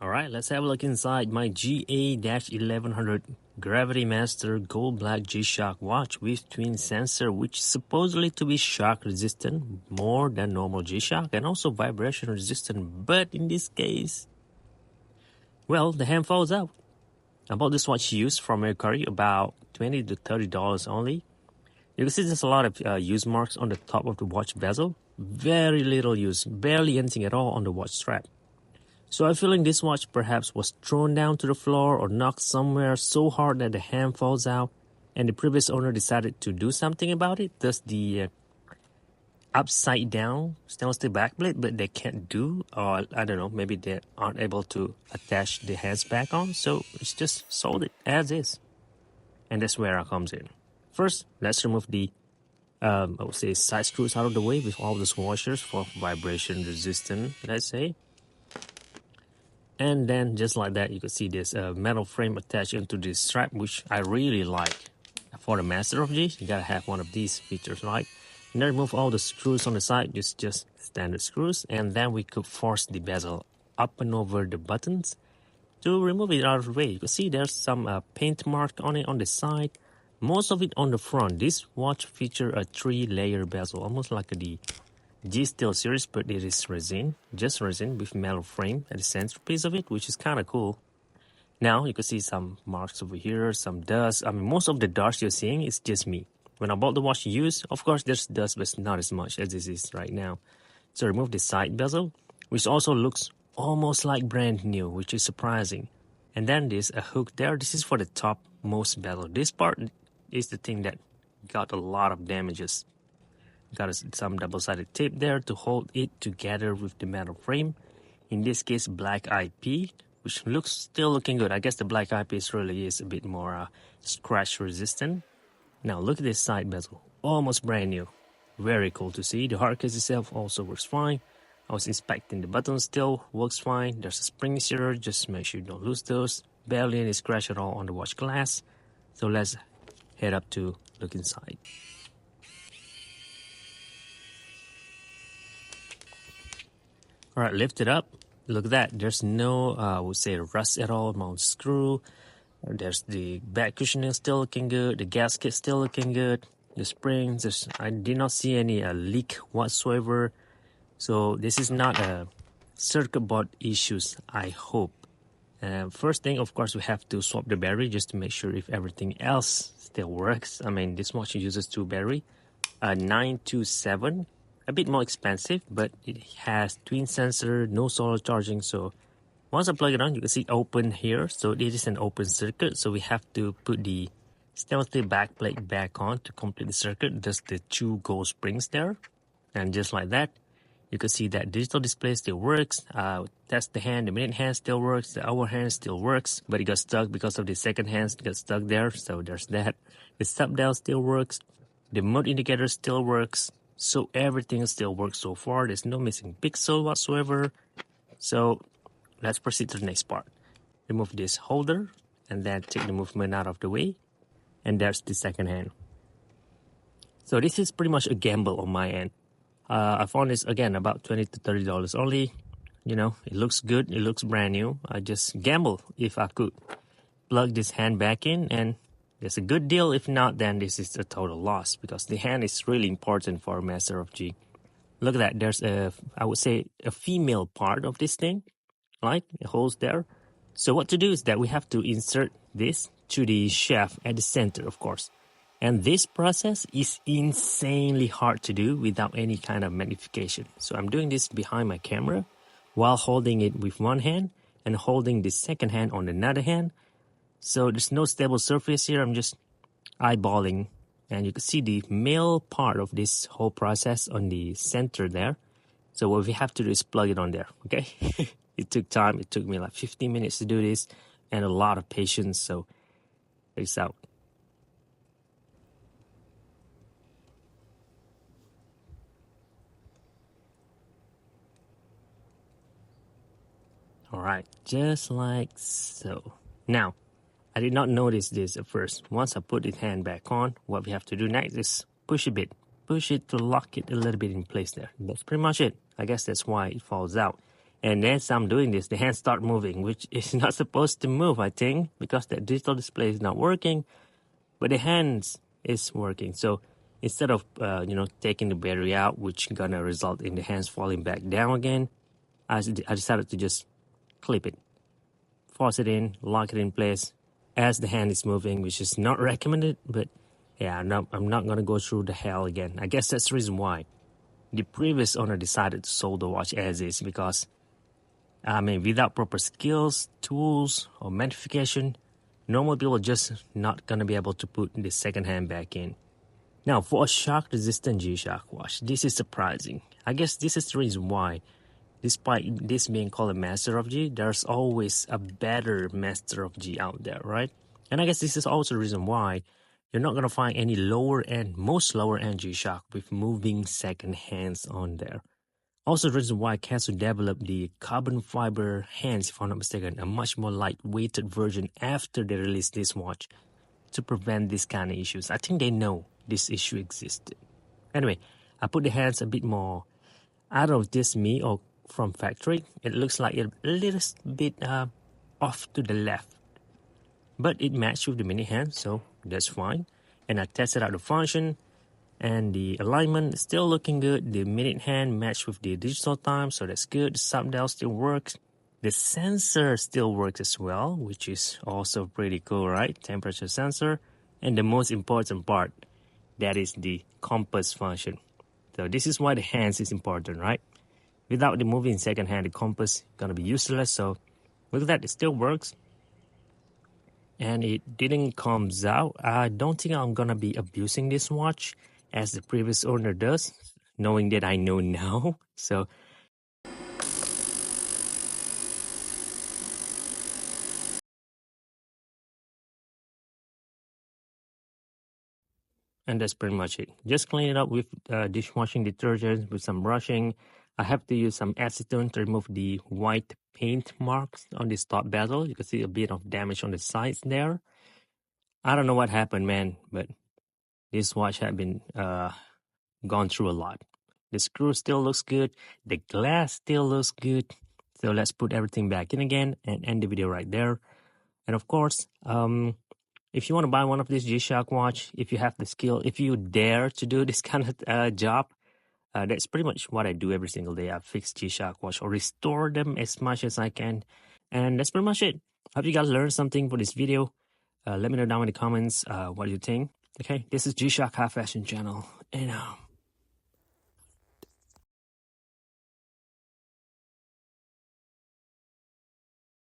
Alright, let's have a look inside my GA-1100 Gravity Master Gold Black GShock watch with twin sensor, which is supposedly to be shock resistant more than normal GShock and also vibration resistant, but in this case, well, the hand falls out. I bought this watch used from Mercari, about $20 to $30 only. You can see there's a lot of use marks on the top of the watch bezel. Very little use, barely anything at all on the watch strap. So I'm feeling this watch perhaps was thrown down to the floor or knocked somewhere so hard that the hand falls out, and the previous owner decided to do something about it. Thus the upside down stainless steel backplate, but they can't do, or I don't know, maybe they aren't able to attach the hands back on, so it's just sold it as is. And that's where it comes in. First, let's remove the I would say side screws out of the way with all those washers for vibration resistant, let's say. And then just like that, you can see this metal frame attached into this strap, which I really like. For the Master of G, you gotta have one of these features, right? And then remove all the screws on the side, just standard screws, and then we could force the bezel up and over the buttons to remove it out of the way. You can see there's some paint mark on it on the side, most of it on the front. This watch features a 3-layer bezel, almost like the G Steel series, but it is resin, just resin with metal frame at the centerpiece of it, which is kind of cool. Now you can see some marks over here, some dust. I mean, most of the dust you're seeing is just me. When I bought the watch used, of course there's dust, but not as much as this is right now. So remove the side bezel, which also looks almost like brand new, which is surprising. And then there's a hook there. This is for the topmost bezel. This part is the thing that got a lot of damages. Got some double-sided tape there to hold it together with the metal frame. In this case, black IP, which looks still looking good. I guess the black IP really is a bit more scratch resistant. Now look at this side bezel, almost brand new. Very cool to see. The hard case itself also works fine. I was inspecting the buttons, still works fine. There's a spring here, just make sure you don't lose those. Barely any scratch at all on the watch glass. So let's head up to look inside. Alright, lift it up. Look at that. There's no, I would say, rust at all. Mount screw. There's the back cushioning still looking good. The gasket still looking good. The springs, I did not see any leak whatsoever. So this is not a circuit board issues, I hope. First thing, of course, we have to swap the battery just to make sure if everything else still works. I mean, this watch uses 2 battery, 927. A bit more expensive, but it has twin sensor, no solar charging. So once I plug it on, you can see open here. So it is an open circuit. So we have to put the stainless steel backplate back on to complete the circuit. There's the 2 gold springs there. And just like that, you can see that digital display still works. Test the hand, the minute hand still works. The hour hand still works, but it got stuck because of the second hand got stuck there. So there's that. The sub dial still works. The mode indicator still works. So everything still works so far. There's no missing pixel whatsoever. So let's proceed to the next part. Remove this holder and then take the movement out of the way. And there's the second hand. So this is pretty much a gamble on my end. I found this again about $20 to $30 only. You know, it looks good. It looks brand new. I just gamble if I could plug this hand back in, and it's a good deal. If not, then this is a total loss because the hand is really important for a Master of G. Look at that. There's I would say a female part of this thing, like it holds there. So what to do is that we have to insert this to the shaft at the center, of course. And this process is insanely hard to do without any kind of magnification. So I'm doing this behind my camera while holding it with one hand and holding the second hand on another hand. So there's no stable surface here. I'm just eyeballing, and you can see the male part of this whole process on the center there. So what we have to do is plug it on there, okay? It took time. It took me like 15 minutes to do this and a lot of patience. So check this out. Alright, just like so. Now, I did not notice this at first. Once I put the hand back on, what we have to do next is push a bit. Push it to lock it a little bit in place there. That's pretty much it. I guess that's why it falls out. And then as I'm doing this, the hands start moving, which is not supposed to move, I think, because the digital display is not working, but the hands is working. So instead of, taking the battery out, which gonna result in the hands falling back down again, I decided to just clip it, force it in, lock it in place as the hand is moving, which is not recommended, but yeah, I'm not gonna go through the hell again. I guess that's the reason why the previous owner decided to sold the watch as is, because without proper skills, tools, or modification, normal people are just not gonna be able to put the second hand back in. Now, for a shock-resistant G-Shock watch, this is surprising. I guess this is the reason why, despite this being called a Master of G, there's always a better Master of G out there, right? And I guess this is also the reason why you're not gonna find any most lower-end G-Shock with moving second hands on there. Also, the reason why Casio developed the carbon fiber hands, if I'm not mistaken, a much more lightweighted version after they released this watch to prevent this kind of issues. I think they know this issue existed. Anyway, I put the hands a bit more out of this me or from factory. It looks like a little bit off to the left, but it matched with the mini hand, so that's fine. And I tested out the function, and the alignment is still looking good. The minute hand matched with the digital time, so that's good. The sub-dial still works. The sensor still works as well, which is also pretty cool, right? Temperature sensor. And the most important part, that is the compass function. So this is why the hands is important, right? Without the moving second hand, the compass is gonna be useless. So look at that, it still works. And it didn't comes out. I don't think I'm gonna be abusing this watch as the previous owner does, knowing that I know now. So and that's pretty much it. Just clean it up with dishwashing detergent with some brushing. I have to use some acetone to remove the white paint marks on the top bezel. You can see a bit of damage on the sides there. I don't know what happened, man, but this watch had been gone through a lot. The screw still looks good. The glass still looks good. So let's put everything back in again and end the video right there. And of course, if you want to buy one of these G-Shock watch, if you have the skill, if you dare to do this kind of job, that's pretty much what I do every single day. I fix G-Shock watch or restore them as much as I can. And that's pretty much it. Hope you guys learned something for this video. Let me know down in the comments what you think. Okay, this is G-Shock High Fashion Channel. And